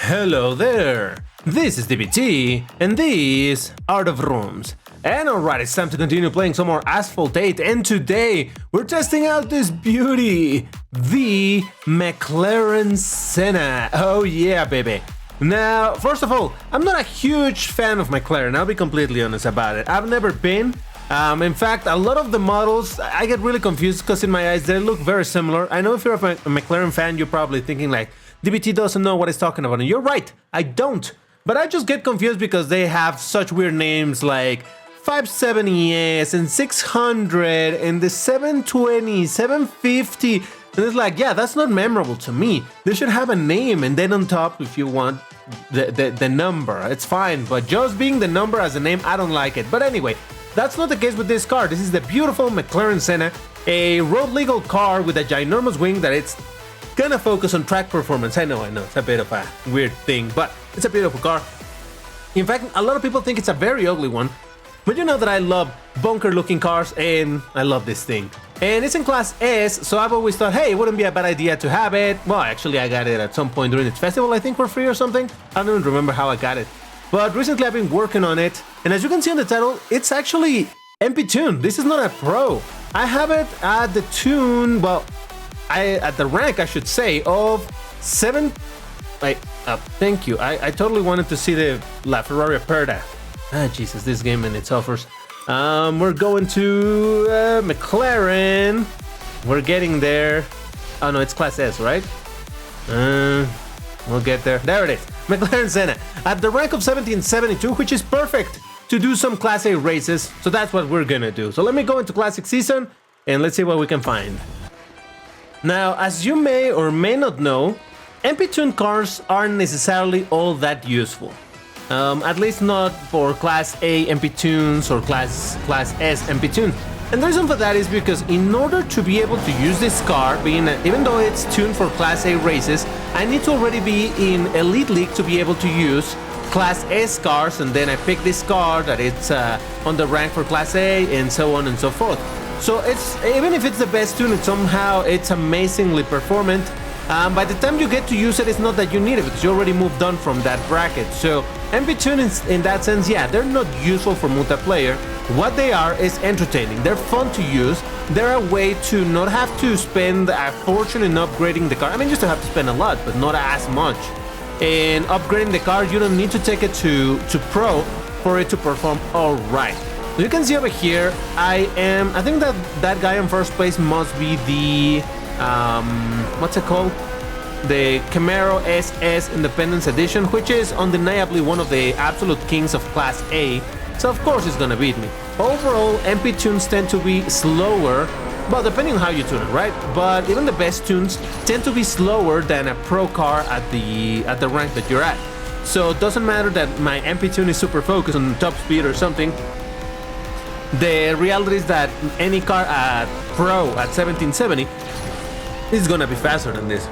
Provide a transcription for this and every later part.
Hello there! This is DBT, and these are the rooms. And alright, it's time to continue playing some more Asphalt 8, and today we're testing out this beauty, the McLaren Senna. Oh yeah, baby. Now, first of all, I'm not a huge fan of McLaren, I'll be completely honest about it. I've never been. In fact, a lot of the models, I get really confused because in my eyes they look very similar. I know if you're a McLaren fan, you're probably thinking like, DBT doesn't know what he's talking about, and you're right, I don't. But I just get confused because they have such weird names like 570S and 600 and the 720, 750. And it's like, yeah, that's not memorable to me. They should have a name, and then on top, if you want the number, it's fine. But just being the number as a name, I don't like it. But anyway, that's not the case with this car. This is the beautiful McLaren Senna, a road legal car with a ginormous wing that it's gonna focus on track performance. I know, it's a bit of a weird thing, but it's a beautiful car. In fact, a lot of people think it's a very ugly one, but you know that I love bunker looking cars, and I love this thing. And it's in class S, so I've always thought, hey, it wouldn't be a bad idea to have it. Well, actually I got it at some point during its festival, I think for free or something. I don't even remember how I got it. But recently I've been working on it, and as you can see on the title, it's actually MP tuned. This is not a pro. I have it at the tune, well, at the rank, I should say, of 7. Thank you. I totally wanted to see the La Ferrari Aperta. Ah, Jesus, this game and its offers. We're going to McLaren. We're getting there. Oh no, it's Class S, right? We'll get there. There it is. McLaren Senna at the rank of 1772, which is perfect to do some Class A races. So that's what we're gonna do. So let me go into Classic Season and let's see what we can find. Now, as you may or may not know, MP-tuned cars aren't necessarily all that useful. At least not for Class A MP-tunes or Class S MP-tunes. And the reason for that is because in order to be able to use this car, even though it's tuned for Class A races, I need to already be in Elite League to be able to use Class S cars, and then I pick this car that it's on the rank for Class A, and so on and so forth. So it's even if it's the best tune, it's amazingly performant. By the time you get to use it, it's not that you need it because you already moved on from that bracket. So MP tunes in that sense, yeah, they're not useful for multiplayer. What they are is entertaining. They're fun to use. They're a way to not have to spend a fortune in upgrading the car. I mean, you still have to spend a lot, but not as much. In upgrading the car, you don't need to take it to Pro for it to perform all right. You can see over here, I think that guy in first place must be the, what's it called? The Camaro SS Independence Edition, which is undeniably one of the absolute kings of Class A, so of course it's gonna beat me. Overall, MP tunes tend to be slower, well, depending on how you tune it, right? But even the best tunes tend to be slower than a pro car at the rank that you're at. So it doesn't matter that my MP tune is super focused on top speed or something. The reality is that any car at Pro at 1770 is gonna be faster than this.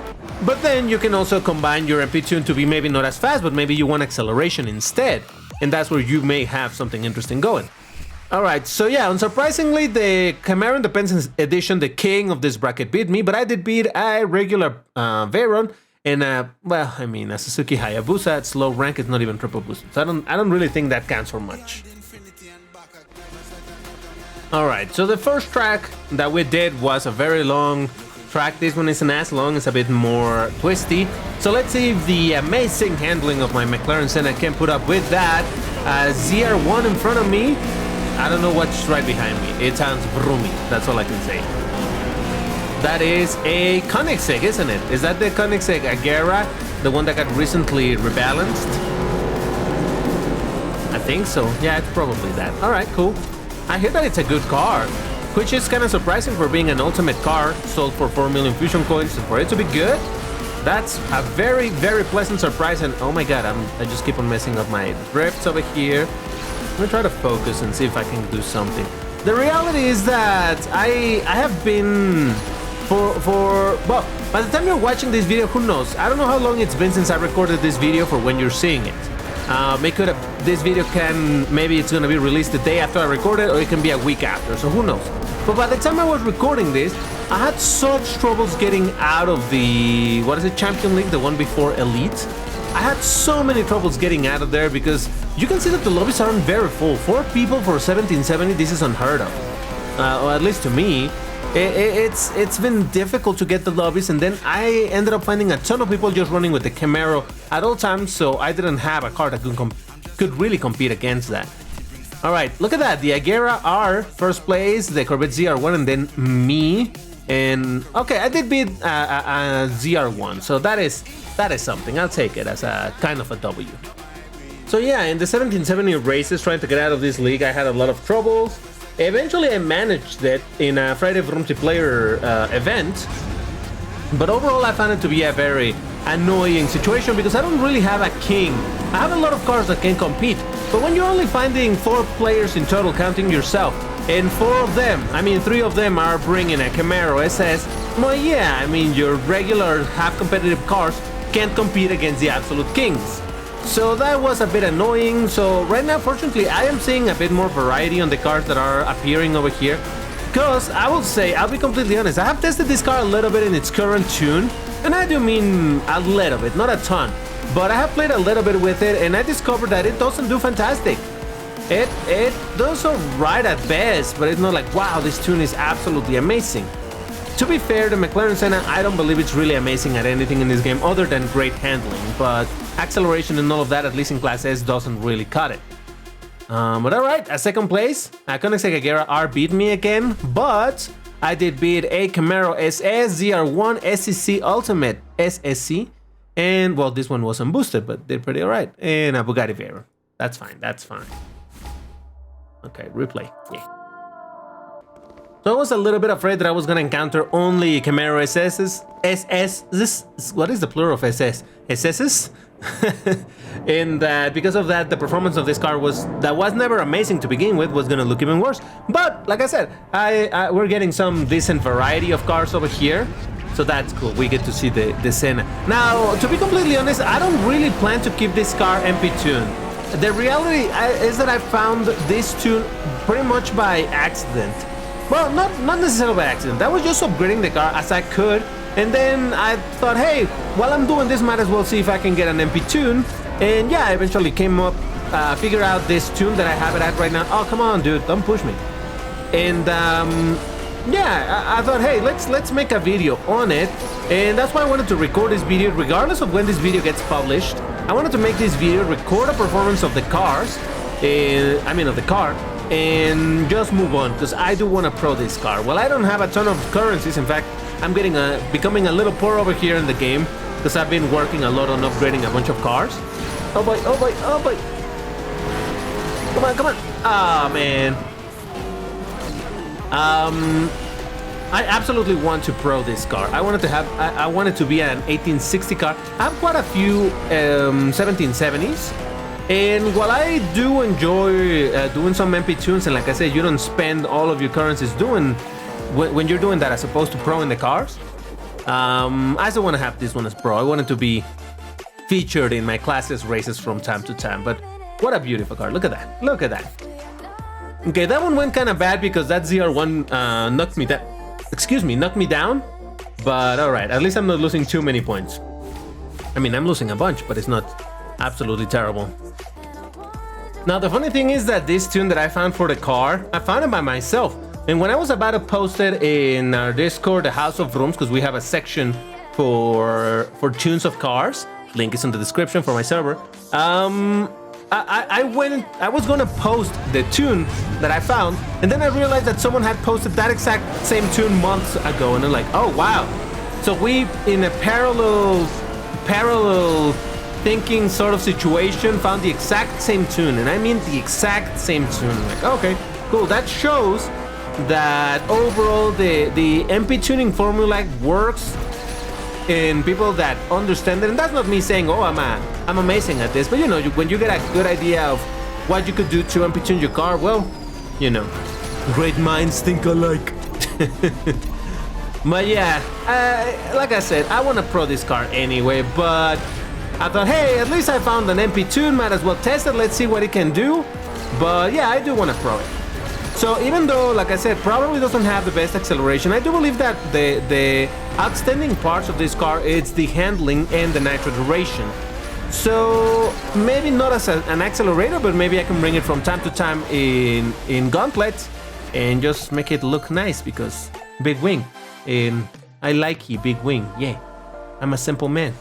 But then you can also combine your MP tune to be maybe not as fast, but maybe you want acceleration instead. And that's where you may have something interesting going. Alright, so yeah, unsurprisingly, the Camaro Independence Edition, the king of this bracket, beat me, but I did beat a regular Veyron and well, I mean, a Suzuki Hayabusa at slow rank is not even triple boosted. So I don't really think that counts for much. Alright, so the first track that we did was a very long track. This one isn't as long, it's a bit more twisty. So let's see if the amazing handling of my McLaren Senna can put up with that. ZR1 in front of me. I don't know what's right behind me. It sounds broomy, that's all I can say. That is a Koenigsegg, isn't it? Is that the Koenigsegg Agera? The one that got recently rebalanced? I think so. Yeah, it's probably that. Alright, cool. I hear that it's a good car, which is kind of surprising for being an ultimate car sold for 4 million fusion coins. So for it to be good, that's a very, very pleasant surprise. And oh my god, I just keep on messing up my drifts over here. I'm gonna try to focus and see if I can do something. The reality is that I have been well, by the time you're watching this video, who knows? I don't know how long it's been since I recorded this video for when you're seeing it. This video maybe it's gonna be released the day after I record it, or it can be a week after, so who knows. But by the time I was recording this, I had such troubles getting out of the, Champion League, the one before Elite. I had so many troubles getting out of there because you can see that the lobbies aren't very full. 4 people for 1770, this is unheard of. Or at least to me. It's been difficult to get the lobbies, and then I ended up finding a ton of people just running with the Camaro at all times, so I didn't have a car that could really compete against that. Alright, look at that, the Agera R, first place, the Corvette ZR1, and then me. And okay, I did beat a ZR1, so that is something. I'll take it as a kind of a W. So yeah, in the 1770 races, trying to get out of this league, I had a lot of troubles. Eventually I managed it in a Friday multiplayer event, but overall I found it to be a very annoying situation because I don't really have a king. I have a lot of cars that can compete, but when you're only finding 4 players in total, counting yourself, and 4 of them, I mean 3 of them are bringing a Camaro SS, well yeah, I mean your regular half competitive cars can't compete against the absolute kings. So that was a bit annoying. So right now, fortunately, I am seeing a bit more variety on the cars that are appearing over here. Because I will say, I'll be completely honest, I have tested this car a little bit in its current tune. And I do mean a little bit, not a ton. But I have played a little bit with it, and I discovered that it doesn't do fantastic. It does alright at best, but it's not like, wow, this tune is absolutely amazing. To be fair, the McLaren Senna, I don't believe it's really amazing at anything in this game other than great handling, but acceleration and all of that, at least in Class S, doesn't really cut it. But alright, a second place. Koenigsegg Agera R beat me again, but I did beat a Camaro SS, ZR1, SEC Ultimate SSC, and well, this one wasn't boosted, but did pretty alright, and a Bugatti Veyron. That's fine, that's fine. Okay, replay, yeah. So I was a little bit afraid that I was gonna encounter only Camaro SS's, what is the plural of SS? SS's? And because of that, the performance of this car was never amazing to begin with, was gonna look even worse. But like I said, we're getting some decent variety of cars over here, so that's cool. We get to see the Senna. Now, to be completely honest, I don't really plan to keep this car MP tune. The reality is that I found this tune pretty much by accident. Well, not necessarily by accident. I was just upgrading the car as I could, and then I thought, hey, while I'm doing this, might as well see if I can get an MP tune. And yeah, I eventually came up, figured out this tune that I have it at right now. Oh, come on, dude, don't push me. And yeah, I thought, hey, let's make a video on it, and that's why I wanted to record this video, regardless of when this video gets published. I wanted to make this video, record a performance of the cars, of the car, and just move on, because I do want to pro this car. Well, I don't have a ton of currencies. In fact, I'm becoming a little poor over here in the game, because I've been working a lot on upgrading a bunch of cars. Oh boy, oh boy, oh boy. Come on, come on. Ah, man. I absolutely want to pro this car. I wanted to be an 1860 car. I have quite a few 1770s. And while I do enjoy doing some MP tunes, and like I said, you don't spend all of your currencies when you're doing that as opposed to pro in the cars, I still want to have this one as pro. I want it to be featured in my classes races from time to time. But what a beautiful car. Look at that. Look at that. Okay, that one went kind of bad because that ZR1 knocked me down. But alright, at least I'm not losing too many points. I mean, I'm losing a bunch, but it's not absolutely terrible. Now, the funny thing is that this tune that I found for the car, I found it by myself. And when I was about to post it in our Discord, the House of Rooms, because we have a section for tunes of cars, link is in the description for my server, I was gonna post the tune that I found, and then I realized that someone had posted that exact same tune months ago, and I'm like, oh wow. So we, in a parallel thinking sort of situation, found the exact same tune, and I mean the exact same tune. I'm like, okay, cool. That shows that overall the MP tuning formula works in people that understand it. And that's not me saying, oh, I'm amazing at this, but you know, when you get a good idea of what you could do to MP tune your car, well, you know, great minds think alike. But yeah, like I said, I want to pro this car anyway, but I thought, hey, at least I found an MP tune, might as well test it, let's see what it can do. But yeah, I do want to pro it. So even though, like I said, probably doesn't have the best acceleration, I do believe that the outstanding parts of this car is the handling and the nitro duration. So maybe not as an accelerator, but maybe I can bring it from time to time in gauntlets and just make it look nice because big wing. And I like you, big wing. Yeah, I'm a simple man.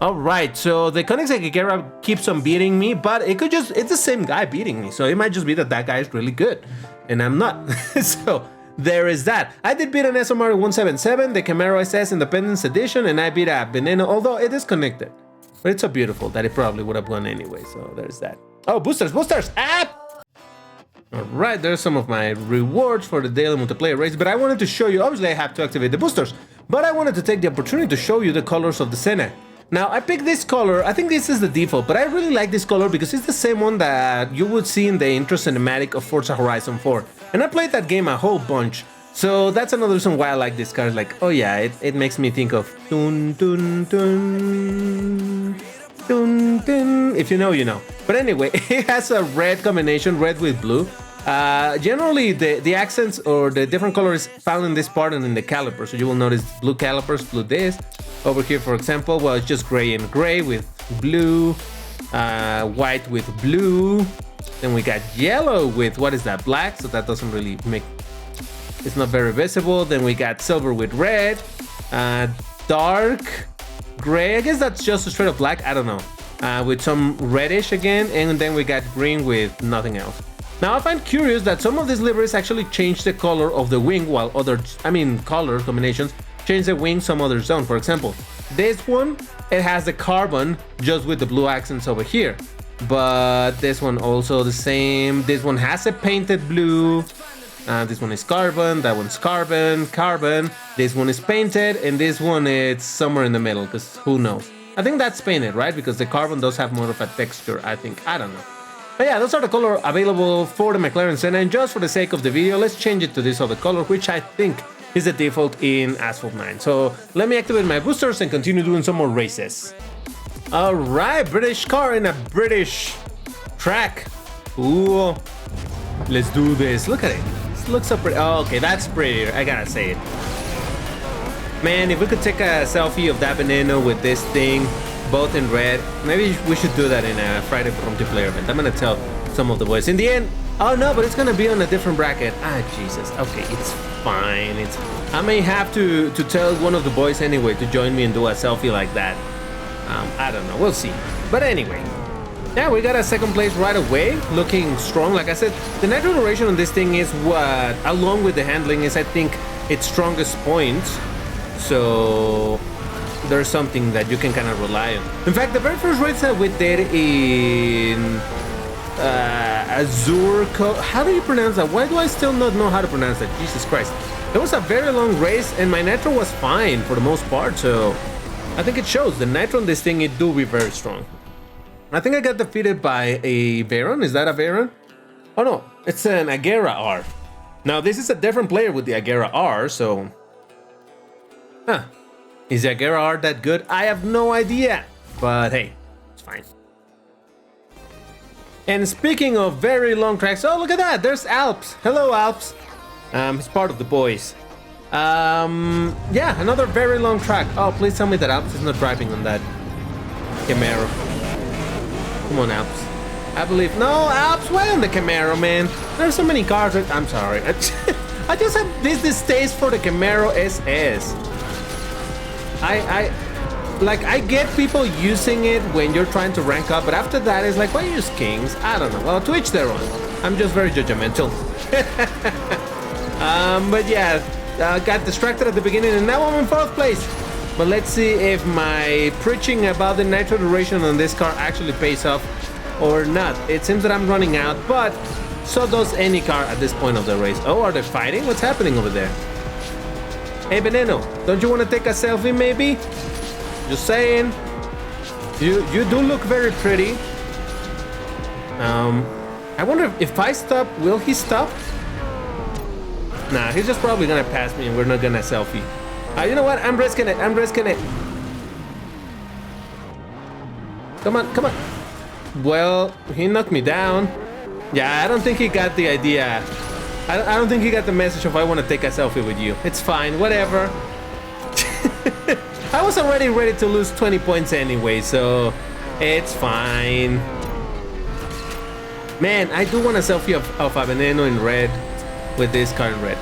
All right, so the Koenigsegg Agera keeps on beating me, but it's the same guy beating me. So it might just be that guy is really good and I'm not. So there is that. I did beat an SMR 177, the Camaro SS Independence Edition, and I beat a Veneno, although it is connected. But it's so beautiful that it probably would have gone anyway, so there's that. Oh, boosters! Ah! Alright, there's some of my rewards for the daily multiplayer race, but I wanted to show you, obviously I have to activate the boosters, but I wanted to take the opportunity to show you the colors of the Senna. Now, I picked this color, I think this is the default, but I really like this color because it's the same one that you would see in the intro cinematic of Forza Horizon 4. And I played that game a whole bunch, so that's another reason why I like this car. Like, oh yeah, it makes me think of dun dun dun dun dun. If you know, you know. But anyway, it has a red combination, red with blue. Generally, the accents or the different colors found in this part and in the caliper. So you will notice blue calipers, blue this. Over here, for example, well, it's just gray and gray with blue, white with blue. Then we got yellow with, what is that, black? So that doesn't really make, it's not very visible. Then we got silver with red, dark gray. I guess that's just a straight up black. I don't know. With some reddish again. And then we got green with nothing else. Now I find curious that some of these liveries actually change the color of the wing while others, color combinations, change the wing, some others don't. For example, this one, it has the carbon just with the blue accents over here. But this one also the same. This one has a painted blue. This one is carbon, that one's carbon. This one is painted, and this one it's somewhere in the middle, because who knows? I think that's painted, right? Because the carbon does have more of a texture, I think. I don't know. But yeah, those are the color available for the McLaren Senna, and just for the sake of the video, let's change it to this other color, which I think is the default in Asphalt 9. So let me activate my boosters and continue doing some more races. Alright, British car in a British track. Ooh, let's do this. Look at it. This looks so pretty. Oh, okay, that's prettier. I gotta say it. Man, if we could take a selfie of that Veneno with this thing, both in red, maybe we should do that in a Friday multiplayer event. I'm gonna tell some of the boys. In the end, oh no, but it's gonna be on a different bracket. Ah, Jesus. Okay, it's fine. I may have to tell one of the boys anyway to join me and do a selfie like that. I don't know, we'll see. But anyway, yeah, we got a second place right away, looking strong. Like I said, the nitro duration on this thing is what, along with the handling, is I think its strongest point. So there's something that you can kind of rely on. In fact, the very first race that we did in how do you pronounce that? Why do I still not know how to pronounce that? Jesus Christ. It was a very long race and my nitro was fine for the most part, so I think it shows. The nitro on this thing, it do be very strong. I think I got defeated by a Veyron. Is that a Veyron? Oh no, it's an Agera R. Now this is a different player with the Agera R, so... Huh. Is the Agera R that good? I have no idea. But hey, it's fine. And speaking of very long tracks, oh look at that, there's Alps. Hello Alps. He's part of the boys. Yeah, another very long track. Oh, please tell me that Alps is not driving on that Camaro. Come on, Alps. I believe. No, Alps, why on the Camaro, man? There's so many cars. I'm sorry. I just have this distaste for the Camaro SS. I get people using it when you're trying to rank up, but after that, it's like, why use Kings? I don't know. Well, to each their own. I'm just very judgmental. But yeah, got distracted at the beginning, and now I'm in 4th place. But let's see if my preaching about the nitro duration on this car actually pays off or not. It seems that I'm running out, but so does any car at this point of the race. Oh, are they fighting? What's happening over there? Hey, Veneno, don't you want to take a selfie, maybe? Just saying. You do look very pretty. I wonder if I stop, will he stop? Nah, he's just probably gonna pass me and we're not gonna selfie. You know what? I'm risking it. I'm risking it. Come on, come on. Well, he knocked me down. Yeah, I don't think he got the idea. I don't think he got the message of I want to take a selfie with you. It's fine, whatever. I was already ready to lose 20 points anyway, so It's fine. Man, I do want a selfie of a Veneno in red with this car in red.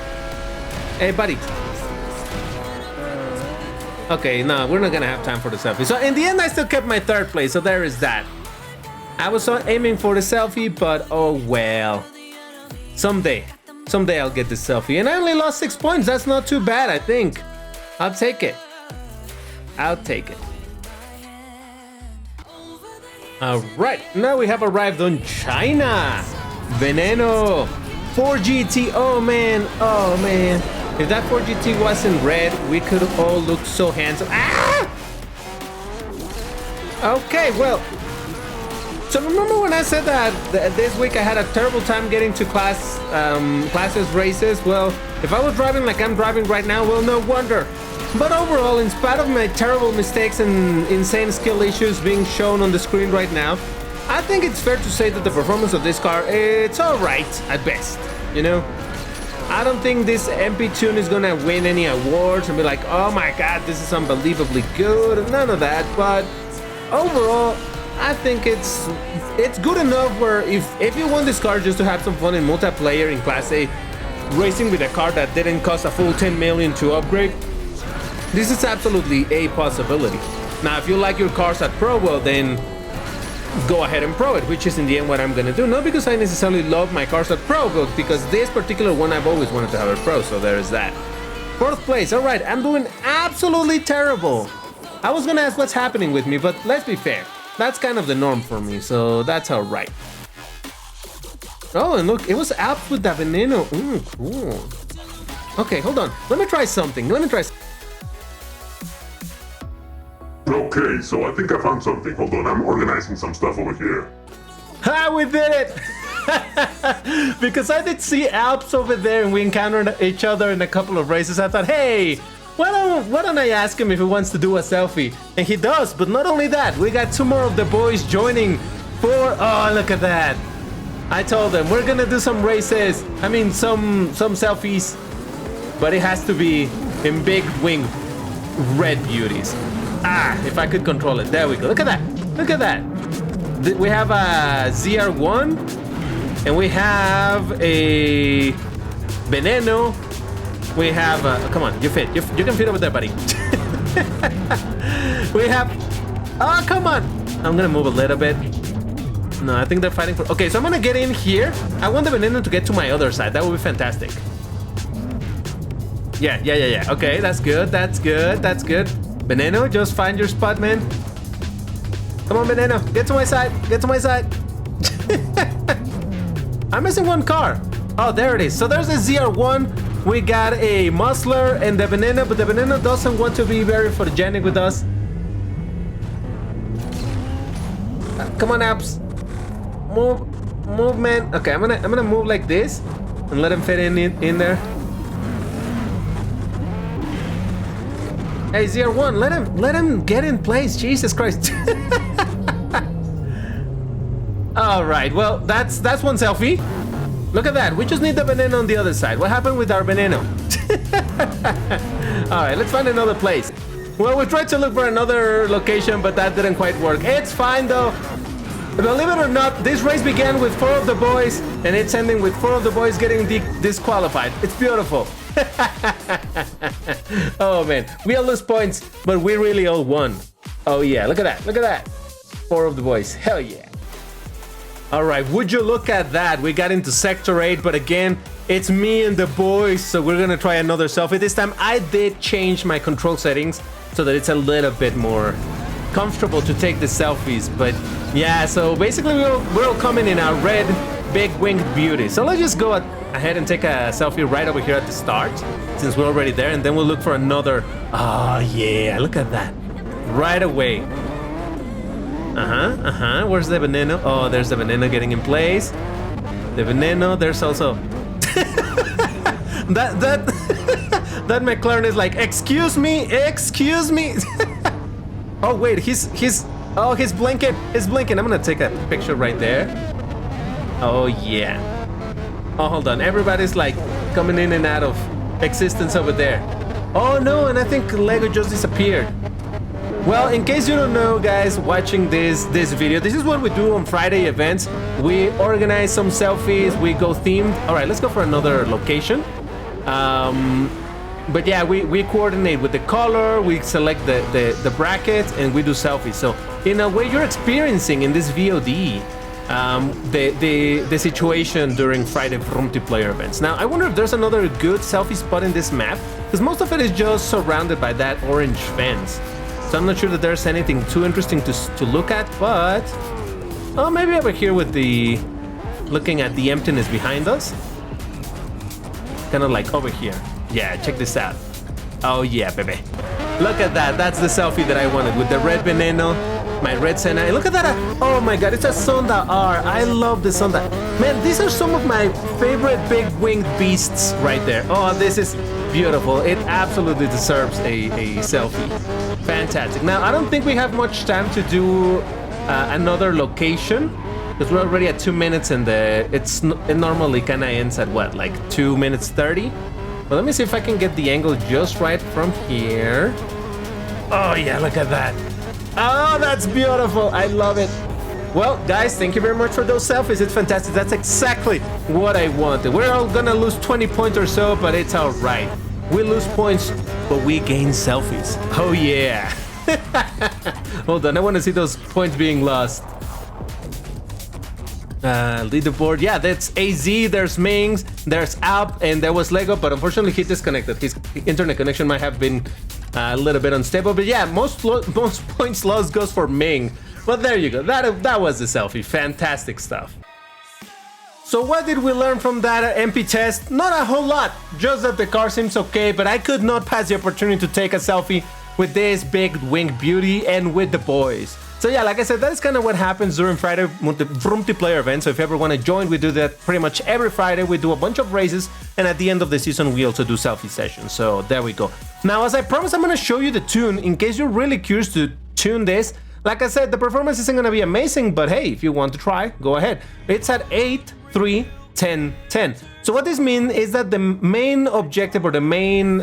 Hey, buddy. Okay, no, we're not gonna have time for the selfie. So in the end, I still kept my third place, so there is that. I was aiming for the selfie, but oh well. Someday I'll get the selfie. And I only lost 6 points. That's not too bad, I think. I'll take it. I'll take it. Alright, now we have arrived on China. Veneno 4GT. Oh man. If that 4GT wasn't red, we could all look so handsome. Ah! Okay, well. So remember when I said that this week I had a terrible time getting to classes races? Well, if I was driving like I'm driving right now, well, no wonder. But overall, in spite of my terrible mistakes and insane skill issues being shown on the screen right now, I think it's fair to say that the performance of this car, it's alright at best, you know? I don't think this MP tune is gonna win any awards and be like, oh my god, this is unbelievably good, none of that, but overall, I think it's good enough where if you want this car just to have some fun in multiplayer in Class A, racing with a car that didn't cost a full 10 million to upgrade, this is absolutely a possibility. Now, if you like your cars at Pro, well then go ahead and Pro it, which is in the end what I'm gonna do. Not because I necessarily love my cars at Pro, but because this particular one I've always wanted to have a Pro, so there is that. 4th place, alright, I'm doing absolutely terrible. I was gonna ask what's happening with me, but let's be fair. That's kind of the norm for me, so that's alright. Oh, and look, it was Alps with that Veneno. Cool. Okay, hold on. Let me try something. Okay, so I think I found something. Hold on, I'm organizing some stuff over here. Ha, we did it! Because I did see Alps over there and we encountered each other in a couple of races. I thought, hey, why don't I ask him if he wants to do a selfie? And he does, but not only that, we got 2 more of the boys joining for... Oh, look at that. I told them, we're gonna do some races. I mean, some selfies. But it has to be in big wing red beauties. Ah, if I could control it. There we go. Look at that. Look at that. We have a ZR1. And we have a Veneno. We have a... Come on, you fit. You can fit over there, buddy. We have... Oh, come on. I'm gonna move a little bit. No, I think they're fighting for... Okay, so I'm gonna get in here. I want the Veneno to get to my other side. That would be fantastic. Yeah. Okay, that's good. Veneno, just find your spot, man. Come on, Veneno. Get to my side. I'm missing 1 car. Oh, there it is. So there's a ZR1. We got a Muscler and the Veneno, but the Veneno doesn't want to be very photogenic with us. Come on, Apps. Move, man. Okay, I'm gonna move like this and let him fit in there. Hey, ZR1, let him get in place. Jesus Christ. All right, well, that's 1 selfie. Look at that. We just need the Veneno on the other side. What happened with our Veneno? All right, let's find another place. Well, we tried to look for another location, but that didn't quite work. It's fine, though. Believe it or not, this race began with 4 of the boys, and it's ending with 4 of the boys getting disqualified. It's beautiful. Oh man, we all lose points, but we really all won. Oh yeah, look at that. 4 of the boys, hell yeah. All right, would you look at that? We got into Sector 8, but again, it's me and the boys, so we're gonna try another selfie. This time I did change my control settings so that it's a little bit more comfortable to take the selfies, but yeah, so basically we're all coming in our red big winged beauty. So let's just go ahead and take a selfie right over here at the start, since we're already there, and then we'll look for another. Oh yeah, look at that. Right away. Where's the Veneno? Oh, there's the Veneno getting in place. The Veneno, there's also... that McLaren is like, excuse me. Oh wait, he's blinking. I'm gonna take a picture right there. Oh yeah. Oh, hold on. Everybody's like coming in and out of existence over there. Oh no, and I think Lego just disappeared. Well, in case you don't know, guys, watching this video, this is what we do on Friday events. We organize some selfies, we go themed. All right, let's go for another location. But yeah, we coordinate with the color, we select the brackets, and we do selfies. So in a way, you're experiencing in this VOD the situation during Friday multiplayer events. Now, I wonder if there's another good selfie spot in this map, because most of it is just surrounded by that orange fence. So I'm not sure that there's anything too interesting to look at, but oh, maybe over here with the looking at the emptiness behind us, kind of like over here. Yeah, check this out. Oh yeah, baby. Look at that. That's the selfie that I wanted with the red Veneno, my red Senna. And look at that. Oh my god, it's a Sonda R. I love the Sonda. Man, these are some of my favorite big winged beasts right there. Oh, this is beautiful. It absolutely deserves a selfie. Fantastic. Now, I don't think we have much time to do another location, because we're already at 2 minutes and it normally kind of ends at what, like 2 minutes 30? But let me see if I can get the angle just right from here. Oh yeah, look at that. Oh, that's beautiful. I love it. Well, guys, thank you very much for those selfies. It's fantastic. That's exactly what I wanted. We're all gonna lose 20 points or so, but it's all right. We lose points, but we gain selfies. Oh yeah. Hold on, I want to see those points being lost. Leaderboard, yeah, that's AZ, there's Mings, there's Alp, and there was Lego, but unfortunately he disconnected. His internet connection might have been a little bit unstable, but yeah, most points lost goes for Ming. But there you go, that was the selfie. Fantastic stuff. So what did we learn from that MP test? Not a whole lot, just that the car seems okay, but I could not pass the opportunity to take a selfie with this big winged beauty and with the boys. So yeah, like I said, that's kind of what happens during Friday multiplayer events. So if you ever want to join, we do that pretty much every Friday. We do a bunch of races, and at the end of the season, we also do selfie sessions. So there we go. Now, as I promised, I'm going to show you the tune in case you're really curious to tune this. Like I said, the performance isn't going to be amazing, but hey, if you want to try, go ahead. It's at 8, 3, 10, 10. So what this means is that the main objective or the main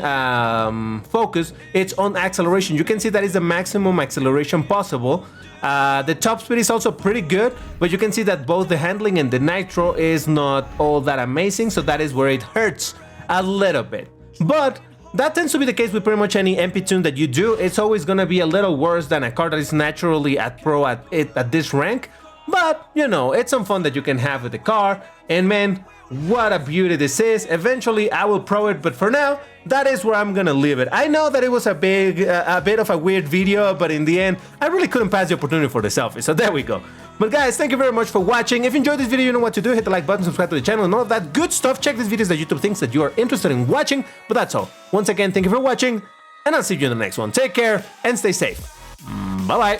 focus, it's on acceleration. You can see that is the maximum acceleration possible. The top speed is also pretty good, but you can see that both the handling and the nitro is not all that amazing, so that is where it hurts a little bit. But that tends to be the case with pretty much any MP tune that you do. It's always gonna be a little worse than a car that is naturally at pro at this rank. But, you know, it's some fun that you can have with the car, and man, what a beauty this is. Eventually, I will pro it, but for now, that is where I'm gonna leave it. I know that it was a bit of a weird video, but in the end, I really couldn't pass the opportunity for the selfie, so there we go. But guys, thank you very much for watching. If you enjoyed this video, you know what to do. Hit the like button, subscribe to the channel, and all of that good stuff. Check these videos that YouTube thinks that you are interested in watching, but that's all. Once again, thank you for watching, and I'll see you in the next one. Take care, and stay safe. Bye-bye.